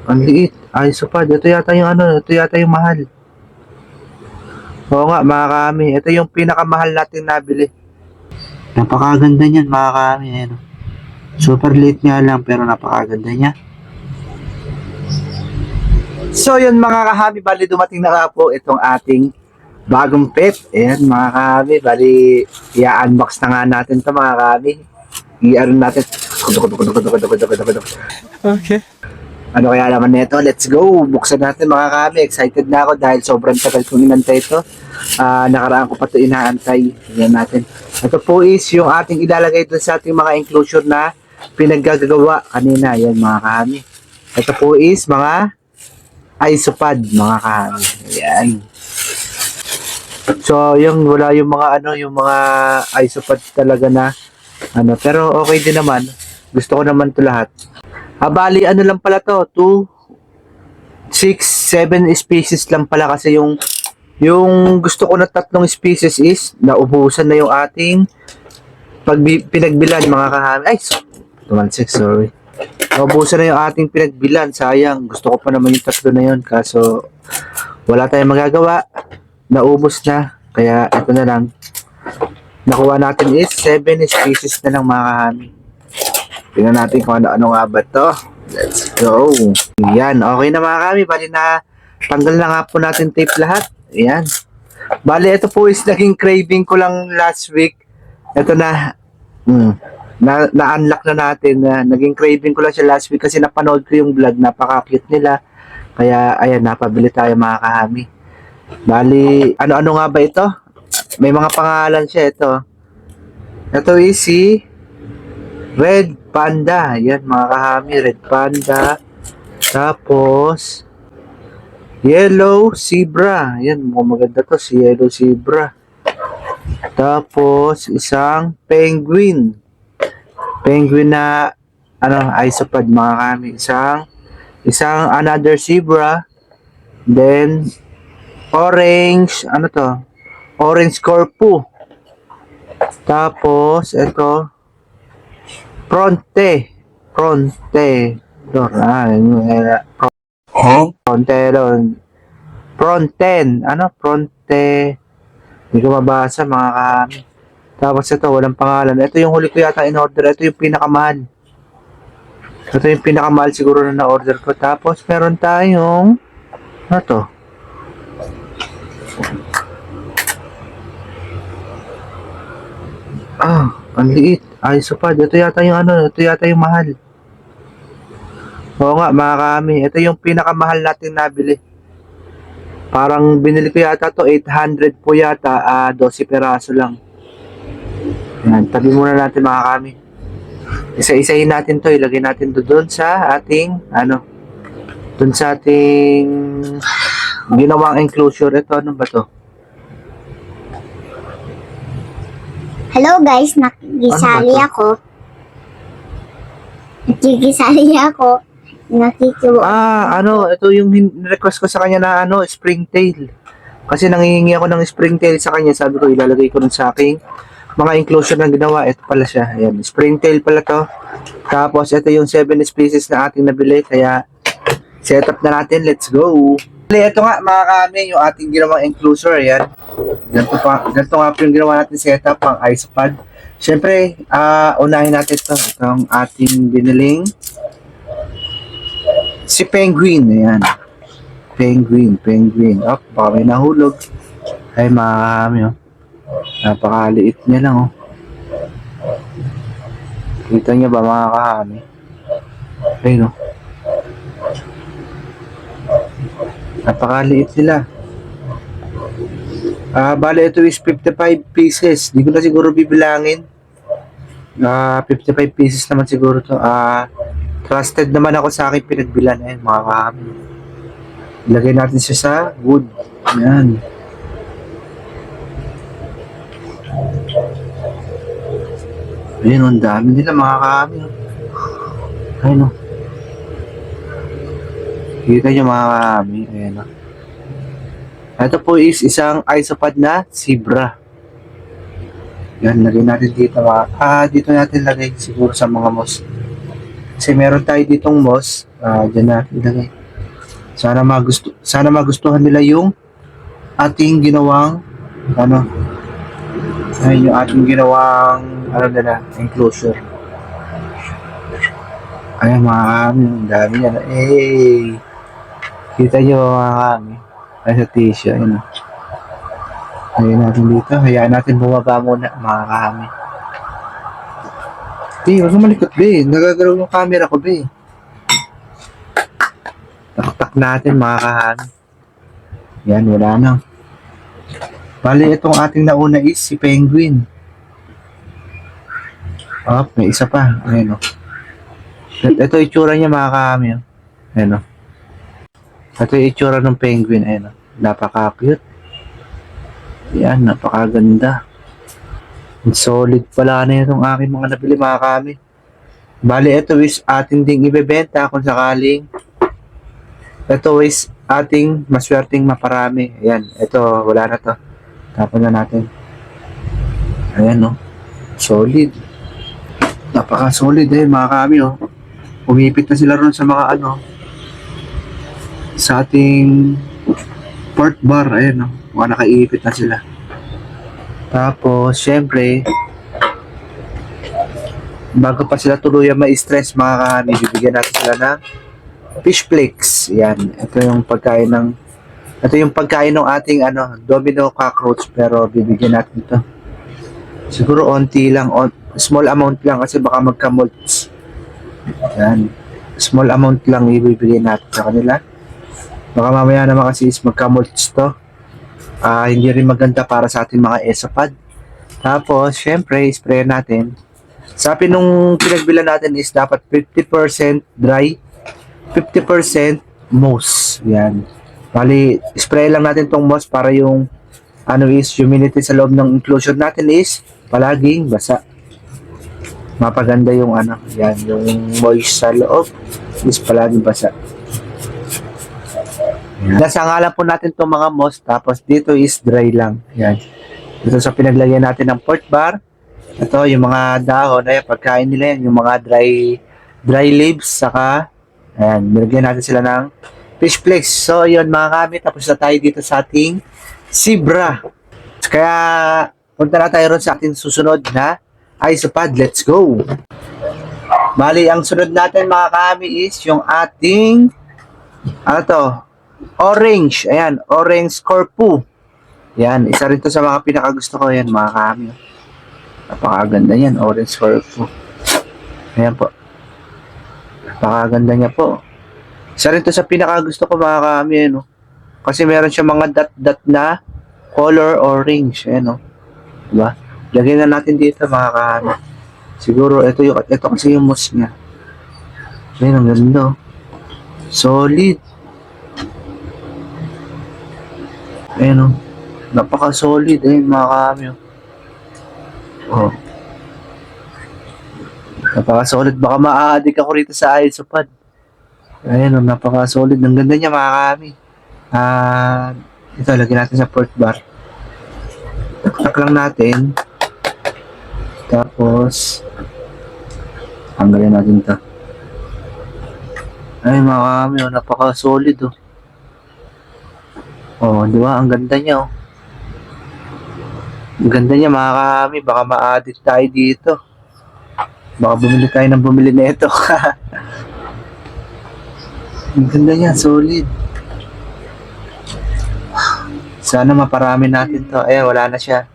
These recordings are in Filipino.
Ang liit. Ay, supad. Ito yata yung ano, ito yata yung mahal. Oo nga, mga kami. Ito yung pinakamahal natin nabili. Napakaganda niyan, mga kami. Ayan, oh. Super liit nga lang, pero napakaganda niya. So, yun mga kahami, bali dumating na nga po itong ating bagong pet. Ayan, mga kahami, bali i-unbox na nga natin to mga kahami. I-ano natin. Okay. Ano kaya naman nito? Let's go! Buksan natin mga kami. Excited na ako dahil sobrang tagal kong inantay ito. Nakaraan ko pa ito inaantay. Yan natin. Ito po is yung ating ilalagay dun sa ating mga enclosure na pinaggagawa kanina. Yan mga kami. Ito po is mga isopad mga kami. Yan. So, yung wala yung mga ano, yung mga isopad talaga na ano, pero okay din naman. Gusto ko naman ito lahat. Bali, ano lang pala to, 2, 6, 7 species lang pala kasi yung gusto ko na 3 species is naubusan na yung ating pinagbilan mga kahami. Ay, 1, 6, sorry. Naubusan na yung ating pinagbilan, sayang. Gusto ko pa naman yung 3 na yun, kaso wala tayong magagawa. Naubos na, kaya ito na lang. Nakuha natin is 7 species na lang mga kahami. Tingnan natin kung ano-ano nga ba to. Let's go. Yan, okay na mga kami. Bali na tanggal na nga po natin tape lahat. Yan. Bali, ito po is naging craving ko lang last week. Ito na. Na-unlock na natin. Naging craving ko lang siya last week kasi napanood ko yung vlog. Napaka-cute nila. Kaya, ayan, napabili tayo mga kahami. Bali, ano-ano nga ba ito? May mga pangalan siya ito. Ito is si Red Panda. Yan mga kahami, Red Panda. Tapos Yellow Zebra. Yan, maganda to si Yellow Zebra. Tapos isang penguin. Penguin na ano, isopad mga kahami. Isang another zebra. Then orange, ano to? Orange corpu. Tapos ito Fronte. Fronten. Ano? Fronte. Hindi ko mabasa mga kami. Tapos ito, walang pangalan. Ito yung huli ko yata in-order. Ito yung pinakamahal. Ito yung pinakamahal siguro na na-order ko. Tapos meron tayong ano to? Ang liit. Ay, supad. Ito yata yung ano, ito yata yung mahal. Oo nga, mga kami. Ito yung pinakamahal natin nabili. Parang binili ko yata to 800 po yata, 12 peraso lang. Yan, tabi muna natin mga kami. Isa-isahin natin to, ilagay natin to doon sa ating, ano, doon sa ating ginawang enclosure. Ito, ano ba to? Hello guys, nakigisali ako. Nakikiwa. Ano, ito yung request ko sa kanya na ano, springtail. Kasi nangihingi ako ng springtail sa kanya. Sabi ko, ilalagay ko nun sa aking mga enclosure na ginawa. Ito pala siya. Ayan, springtail pala to. Tapos, ito yung 7 species na ating nabili. Kaya, setup na natin. Let's go! Ito nga, mga kami, yung ating ginawang enclosure. Ayan. Ganito nga po yung ginawa natin setup, ang isopad. Siyempre, unahin natin ito. Itong ating biniling si Penguin. Ayan. Penguin. Oh, baka may nahulog. Ay, mga kami, oh. Napakaliit niya lang, oh. Kita niyo ba, mga kahami? Ayun, oh. Napakaliit nila. Bale, ito is 55 pieces. Di ko na siguro bibilangin. 55 pieces naman siguro to. Trusted naman ako sa aking pinagbilan. Ayun, mga kahami. Ilagay natin siya sa wood. Ayan. Ayun, ang dami nila mga kahami. Ayun, oh. Kita nyo mga kahami. Ayan, oh. Ito po is isang isopad na zebra. Yan, lagay natin dito. Dito natin lagay siguro sa mga moss. Kasi meron tayo ditong moss. Dyan natin ilagay. Sana magustuhan nila yung ating ginawang ano, yung ating ginawang nila, enclosure. Ayan mga kami, ang dami yan. Kita nyo mga kami. Ay sa tissue, ayun. Hayaan natin dito. Hayaan natin bumaba muna mga kami. Huwag kang malikot, be. Nagagalaw yung camera ko, be. Taktak natin mga kami. Yan, wala na. Bali, itong ating nauna is si Penguin. May isa pa. Ayun, o. Ito itsura niya mga kami. Ayun, o. Ito yung itsura ng Penguin. Ayun, o. Napaka-cute. Yan, napakaganda. Solid pala na itong aking mga nabili mga kami. Bali, ito is ating ding ibebenta kung sakaling ito is ating maswerteng maparami. Ayan, ito, wala na to. Tapon na natin. Ayan, no. Solid. Napaka-solid mga kami, oh. Umipit na sila ron sa mga sa ating port bar. Ayan, no. Mga nakaipit na sila. Tapos, syempre, bago pa sila tuluyan ma-stress mga kami, bibigyan natin sila ng fish flakes. Yan, ito yung pagkain ng ating domino cockroach, pero bibigyan natin ito. Siguro onti lang, small amount lang kasi baka magka-molts. Yan, small amount lang ibibigay natin sa kanila. Baka mamaya naman kasi is magka-molts to. Hindi rin maganda para sa ating mga esopad. Tapos, syempre, spray natin. Sabi nung pinagbilan natin is dapat 50% dry, 50% moss. Yan. Bali, spray lang natin tong moss para yung humidity sa loob ng enclosure natin is palaging basa. Mapaganda yung yan, yung moist sa loob is palaging basa. Nasangalan po natin itong mga moss, tapos dito is dry lang. Yan. Dito sa pinaglagyan natin ng port bar, ito yung mga dahon, pagkain nila yan, yung mga dry leaves, saka ayan, nilagyan natin sila ng fish flakes. So yun mga kami, tapos na tayo dito sa ating zebra. Kaya punta na tayo ron sa ating susunod na isopod. Let's go! Bali, ang sunod natin mga kami is yung ating orange. Ayan, orange corpu. Yan, isa rin to sa mga pinakagusto ko yan mga kami. Napakaganda yan, orange corpu. Ayan po. Napakaganda niya po. Isa rin to sa pinakagusto ko mga kami. Kasi meron siya mga dot-dot na color orange. Ayan, diba? Lagyan na natin dito mga kami. Siguro ito kasi yung moss niya. Ayan, ang ganda. Solid. Ayan, napaka-solid mga kami. Napaka-solid. Baka ma-addict ako rito sa isopod. Ayan, napaka-solid. Ang ganda niya mga kami. Ito, lagyan natin sa port bar. Tak lang natin. Tapos, tanggalin natin ito. Ay mga kami, napaka-solid. Di ba? Ang ganda niya, Ang ganda niya mga kami. Baka ma-addict tayo dito. Baka bumili tayo ng bumili na ito. Ang ganda niya, solid. Sana maparami natin to. Ayan, wala na siya.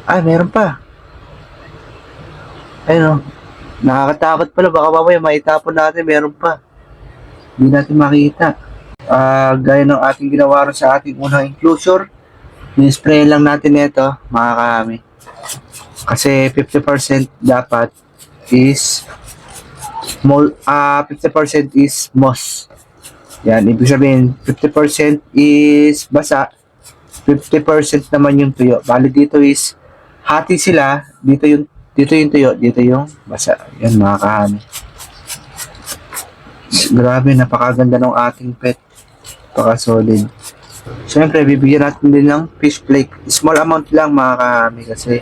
Ay, meron pa. Ayun, nakakatakot pala. Baka mamaya maitapon natin, meron pa. Hindi natin makita. Gaya ng ating ginawa sa ating unang enclosure, ni-spray lang natin ito mga kami. Kasi 50% dapat is 50% is moss. Yan, ibig sabihin 50% is basa, 50% naman yung tuyo. Bali dito is hati sila, dito yung tuyo, dito yung basa. Yan mga kami. Grabe, napakaganda ng ating pet. Napaka-solid. Siyempre, bibigyan natin din ng fish flake. Small amount lang mga kami kasi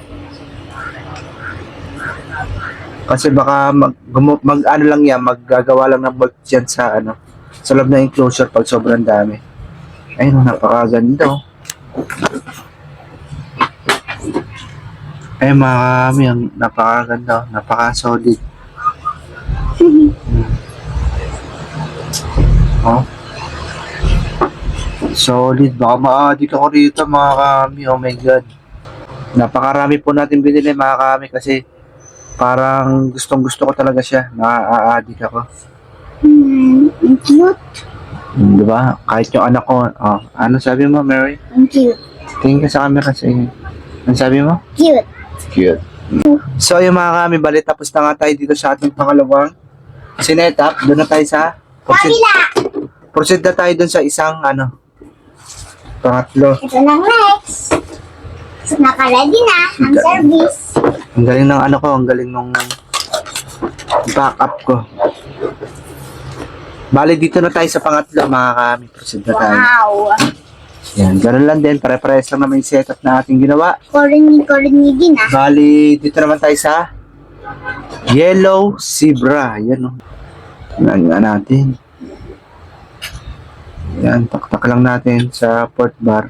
Kasi baka ano lang yan, maggagawa lang ng bolt dyan sa ano, sa loob ng enclosure pag sobrang dami. Ayun, napakaganda. Oh. Ay mga kami, ang napakaganda, napaka-solid. Oh. Solid, baka ma-addict ako rito mga kami, oh my god. Napakarami po natin binili mga kami kasi parang gustong gusto ko talaga siya, na-addict ako. Ang cute. Di ba? Kahit yung anak ko, oh, ano sabi mo Mary? Ang cute. Tingin ka sa camera kasi, ano sabi mo? Cute. Cute. So yung mga kami, bali tapos na nga tayo dito sa ating pangalawang sinetap. Doon na tayo sa Kabila! proceed na tayo doon sa isang ano pangatlo. Ito na next. Naka-ready na ang service. Ang galing ng ano ko, ang galing ng backup ko. Bali dito na tayo sa pangatlo mga kami. Proceed na tayo. Wow! Yan, ganun lang din. Pare-parehas lang naman yung setup na ating ginawa. Corny din ah. Bali, dito naman tayo sa Yellow Zebra. Yan o. Yan nga natin. Yan, taktak lang natin sa port bar.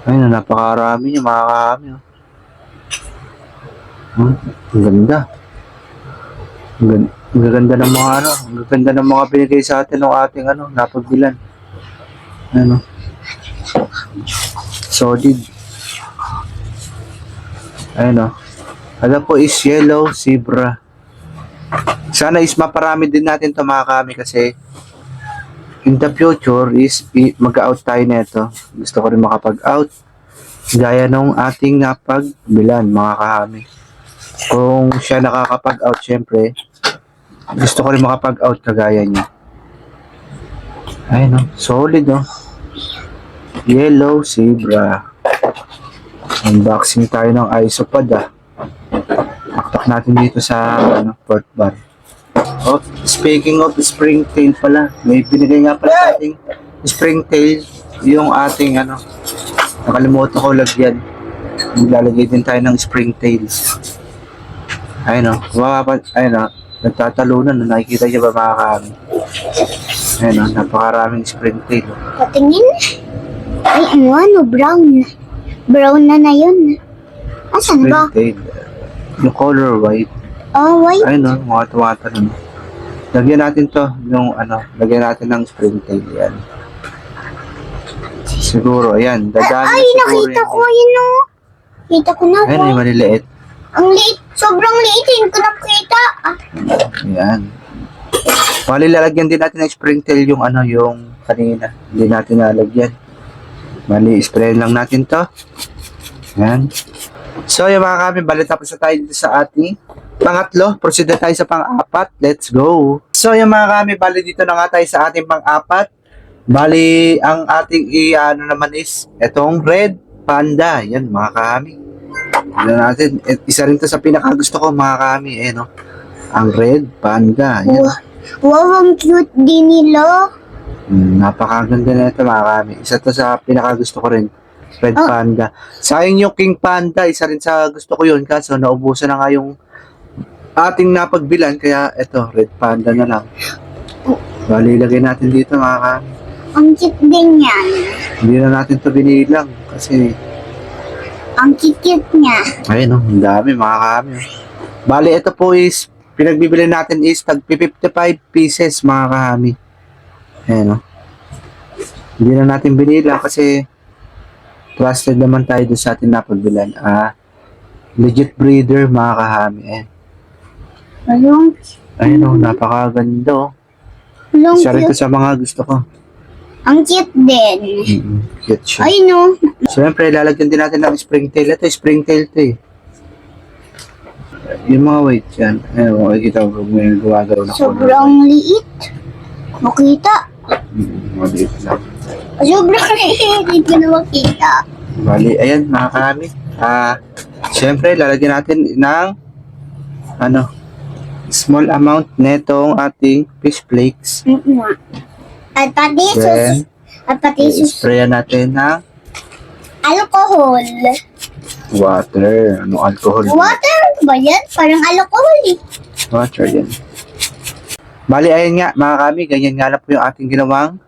Ayun, napakarami niya mga kami. Oh. Ang ganda. Ang ganda ng mga ano, ang ganda ng mga binigay sa atin ng ating ano, napagbilan. Ano? Solid. Ayun oh. Alam po is Yellow Zebra. Sana is maparami din natin ito mga kami kasi in the future is mag-out tayo nito. Gusto ko rin makapag-out gaya nung ating napagbilan mga kami. Kung siya nakakapag-out syempre gusto ko rin makapag-out kagaya niya. Ayun oh, solid oh. Yellow Zebra. Unboxing tayo ng isopod ah. Taktak natin dito sa ano, port bar. Oh, speaking of springtail pala, may binigay nga pala sa ating springtail yung ating ano, nakalimutan ko lagyan. Maglalagay din tayo ng springtail. Ayun o, ayun o, nagtatalunan, nakikita niyo ba mga kami? Ayun o, napakaraming springtail. Patingin. Ay, ano, brown. Brown na yun. Asan ba? Springtail. Yung color white. Oh, white. Ayun o, mga tumatalon. Lagyan natin to, yung ano, lagyan natin ng springtail yan. Siguro, ayan, dadami Ay, na siguro nakita yan. ko yun o. Kita ko na Ayun, white. yung maliliit. Ang liit. Sobrang liit. Hindi ko nakita. Ah. Ayan. Bali, lalagyan din natin ng springtail yung ano, yung kanina. Hindi natin nalagyan. Bali, sprayin lang natin to. Ayan. So, yung mga kami, bali tapos na tayo dito sa ating pangatlo. Proceed na tayo sa pang-apat. Let's go. So, yung mga kami, bali dito na nga tayo sa ating pang-apat. Bali, ang ating ano naman is etong Red Panda. Yan, mga kami. Tignan natin. Isa rin to sa pinakagusto ko, mga kami. Eh, no? Ang Red Panda. Yan. Wow, ang cute din nila. Napakaganda na ito mga kami. Isa to sa pinakagusto ko rin. Red Panda. Sayang yung King Panda. Isa rin sa gusto ko yun. Kaso naubusan na nga yung ating napagbilan. Kaya ito, Red Panda na lang. Bali, ilagay natin dito mga kami. Ang cute din yan. Hindi na natin to binilang. Kasi, Ang cute niya. ayun o, ang dami mga kami. Bali, ito po is, pinagbibili natin is tag 55 pieces mga kami. Ayan o. Hindi na natin binilang kasi trusted naman tayo doon sa ating napagbilan. Legit breeder mga kahami. Walang, Ayun o, napakaganda o. walang Isa rin to cute. sa mga gusto ko. Ang cute din. Cute siya. Ay, no. Siyempre, lalagyan din natin ng springtail. Ito, springtail to eh. Yung mga weight yan. Ayun, makikita ko may gumagalaw na Sobrang liit. Makita. Maliit lang. Sobrang liit. Hindi ko na makita. Bali, ayan, mga kami. Siyempre, lalagyan natin ng ano, small amount netong ating fish flakes. At pati Then, sus. At pati sus. sprayan natin ng Alcohol. Water. Ano alcohol? Water ba yan? Parang alcohol eh. Water yan. Bali, ayun nga, mga kami, ganyan nga lang po yung ating ginawang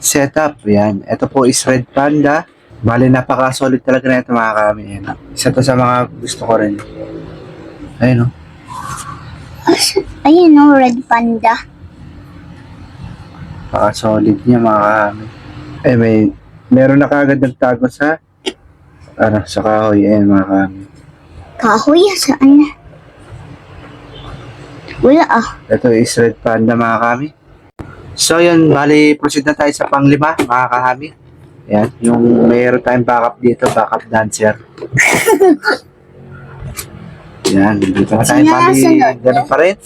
setup. Yan. Ito po is Red Panda. Bali, napaka-solid talaga na ito, mga kami. Yan. Isa to sa mga gusto ko rin. Ayun, no? Ayun no, Red Panda. Napaka-solid niya, mga kami. Eh, meron na kagad nagtago sa sa kahoy. Ayun, mga kami. Kahoy, saan na? Wala ah. Ito is Red Panda, mga kami. So, yun, bali, proceed na tayo sa panglima, mga kahami. Yan, yung mayroon tayong backup dito, backup dancer. Yan, dito na tayo, bali, ganun pa rin.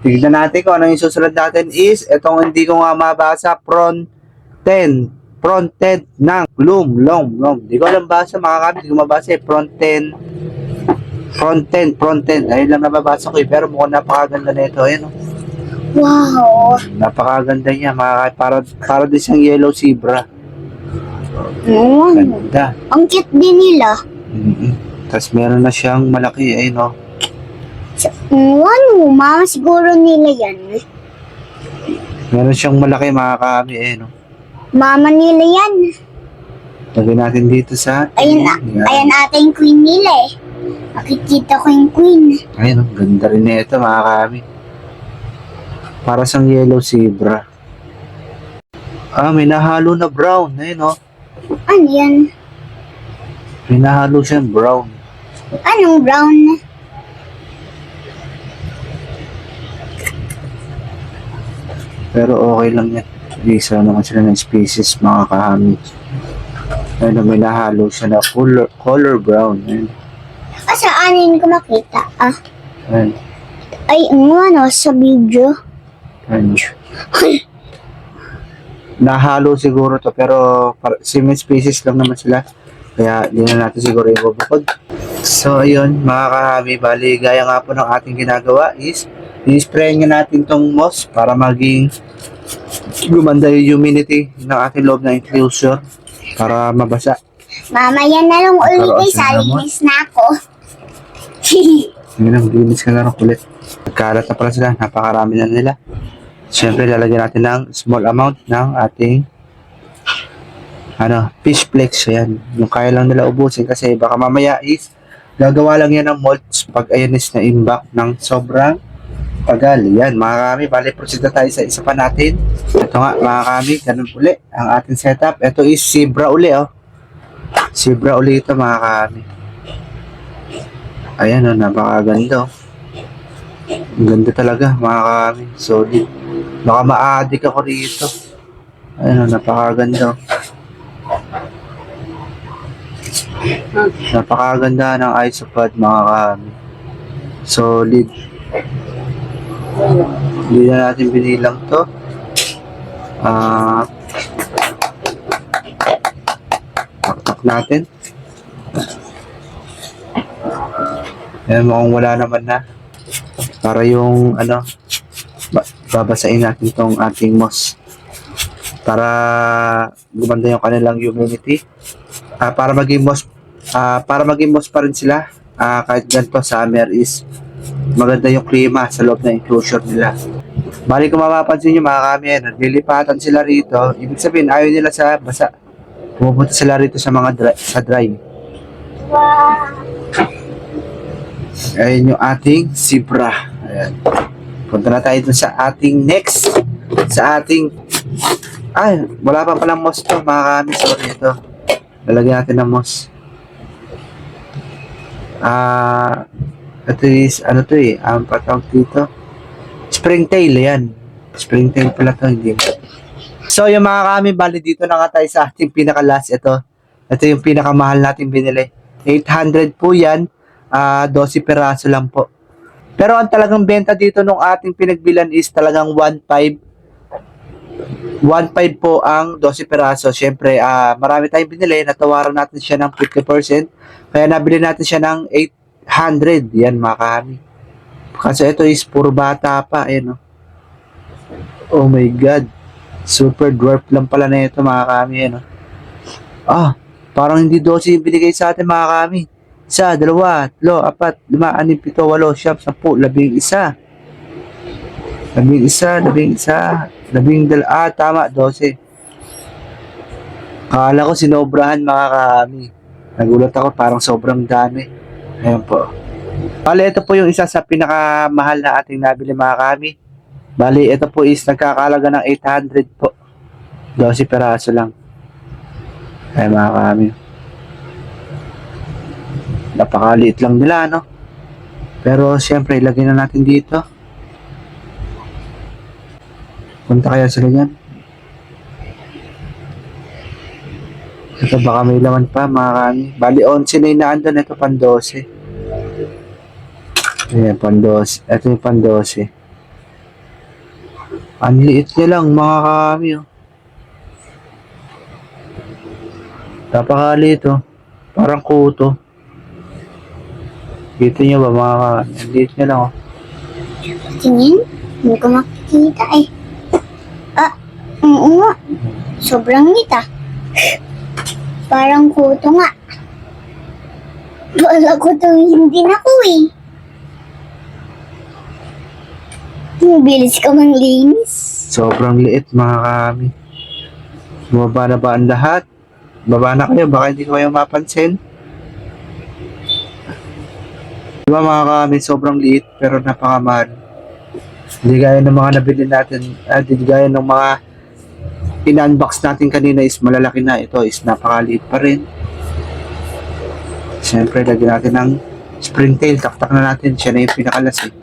Tignan natin kung ano yung susunod natin is, itong hindi ko nga mabasa, fronted ng long. Hindi ko alam basa, mga kahami, hindi ko mabasa eh, fronted. Ayun lang nababasa ko eh, pero mukhang napakaganda na ito, ayun, oh. Wow. Napakaganda niya, mga para din siyang yellow zebra. Ganda. Ang cute din nila. Tapos meron na siyang malaki, ayun o. Ano, mama siguro nila yan. Meron siyang malaki, mga kami, ayun o. Mama nila yan. Lagyan natin dito sa Ayan, ayan ata yung queen nila eh. Nakikita ko yung queen. Ayun o, ganda rin na ito, mga kami. Para siyang yellow zebra. May nahalo na brown, ayun o. Ano yan? May nahalo siyang brown. Anong brown? Pero okay lang yan. Isa naman sila ng species, mga kahami. Ayun, may nahalo siya na color brown. Ayun. Saan yun ko makita? Ayun. Ay, ano, sa video. Ayun. Nahalo siguro to, pero same species lang naman sila. Kaya di na natin siguro yung bubukod. So, ayun, mga kahami, bali, gaya nga po ng ating ginagawa is, i-spray nga natin tong moss para maging gumanda yung humidity ng ating loob ng enclosure para mabasa. Mamaya na lang ulit Magkaroon ay siya ng salinis na ako. Ngayon, maglinis ka na rin ulit. Nagkalat na pala sila, napakarami na nila. Siyempre, lalagyan natin ng small amount ng ating fish flakes. Ayan, yung kaya lang nila ubusin kasi baka mamaya is gagawa lang yan ng molds pag ayan is na-imbak ng sobrang tagal. Yan, mga kami, bali proceed na tayo sa isa pa natin. Ito nga, mga kami, ganun uli ang ating setup. Ito is zebra uli, oh. Zebra uli ito, mga kami. Ayan, oh, napakaganda, oh. Ang ganda talaga, mga kami. Solid. Baka ma-addict ako rito. Ayan, oh, napakaganda, oh. Napakaganda ng isopod, mga kami. Solid. Hindi na natin binilang to. Taktak natin. Ayan, mukhang wala naman na. Para yung babasain natin tong ating moss. Para gumanda yung kanilang humidity. Para maging moss pa rin sila. Kahit ganito summer is maganda yung klima sa loob ng enclosure nila. Bali kung mapapansin nyo, mga kami, naglilipatan sila rito. Ibig sabihin, ayaw nila sa basa. Pumupunta sila rito sa mga dry. Ayun yung ating zebra. Ayan. Punta na tayo dun sa ating next. Wala pa palang moss to, mga kami. Sorry, ito. Lalagyan natin ng moss. Ito is, ang patawag dito. Springtail, yan. Springtail pala to, hindi. So, yung mga kami, bali dito na nga tayo sa ating pinaka-last. Ito yung pinakamahal natin binili. 800 po yan. 12 peraso lang po. Pero ang talagang benta dito nung ating pinagbilan is talagang 1.5. 1.5 po ang 12 peraso. Siyempre, marami tayong binili. Natawaran natin siya ng 50%. Kaya nabili natin siya ng 800. Yan, mga kami. Kasi ito is puro bata pa. Ayan, oh my God. Super dwarf lang pala na ito, mga kami. Ayan, Parang hindi 12 yung binigay sa atin mga kami. 1, 2, 3, 4, 5, 6, 7, 8, 9, 10, 11. Tama, 12. Akala ko sinobrahan mga kami. Nagulat ako, parang sobrang dami. Ayan po. Bali, ito po yung isa sa pinakamahal na ating nabili mga kami. Bali, ito po is nagkakalaga ng 800 po. 12 peraso lang. Ayan mga kami. Napakaliit lang nila, no? Pero siyempre, ilagay na natin dito. Punta kaya sila dyan. Ito baka may laman pa mga kami. Bali, 11 na yung naandun. Ito pan 12. Ayan, pan 12. Ito yung pan 12. Ang liit niya lang mga kami. Oh. Napakaliit oh. Parang kuto. Kita nyo ba mga kami? Ang liit niya lang oh. Tingin? Hindi ko makikita eh. Ah, oo nga. Sobrang lit ah. Parang kuto nga. Wala ko itong hindi na ko eh. Mabilis ka mang linis. Sobrang liit mga kami. Bumaba na ba ang lahat? Baba na kayo, baka hindi ko kayo mapansin. Diba mga kami, sobrang liit pero napakamahal. Hindi gaya ng mga nabili natin, hindi gaya ng mga in-unbox natin kanina is malalaki na. Ito is napakaliit pa rin. Siyempre, lagyan natin ng springtail. Taktak na natin. Siya na yung pinakalas eh.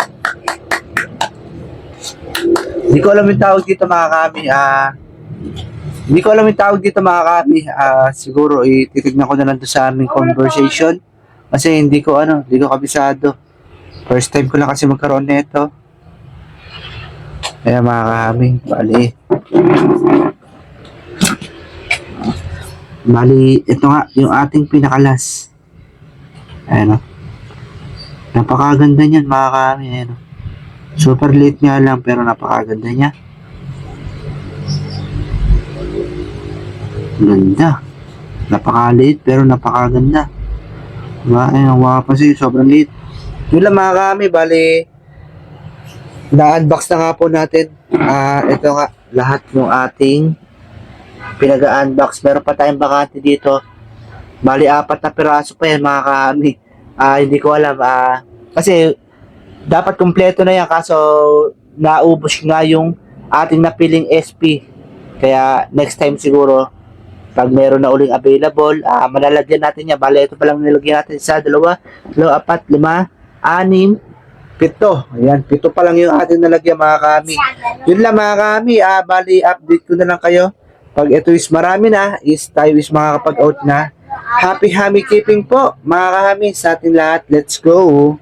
Hindi ko alam yung tawag dito mga kami. Hindi ko alam yung tawag dito mga kami. Siguro titignan ko na lang doon sa aming conversation. Kasi hindi ko kabisado. First time ko lang kasi magkaroon nito. Kaya mga kami, bali, ito nga, yung ating pinakalas. Ayan o. Napakaganda niyan mga kami. Ayan o. Super liit nga lang pero napakaganda niya. Ganda. Napakaliit pero napakaganda. Diba? Ayan, ang waka pa siya. Sobrang liit. Yun lang mga kami, bali, na-unbox na nga po natin. Ito nga, lahat ng ating pinag-unbox. Meron pa tayong bakante dito. Bali, 4 na piraso pa yan mga kami. Hindi ko alam. Kasi, dapat kumpleto na yan. Kaso, naubos nga yung ating napiling SP. Kaya, next time siguro, pag meron na uling available, malalagyan natin yan. Bali, ito palang nilagyan natin. 1, 2, 3, 4, 5, 6, 7. Ayan, 7 pa lang yung ating nalagyan mga kami. Yun lang mga kami. Bali, update ko na lang kayo. Pag ito is marami na, is tayo is makakapag-out na. Happy keeping po mga kami sa ating lahat. Let's go!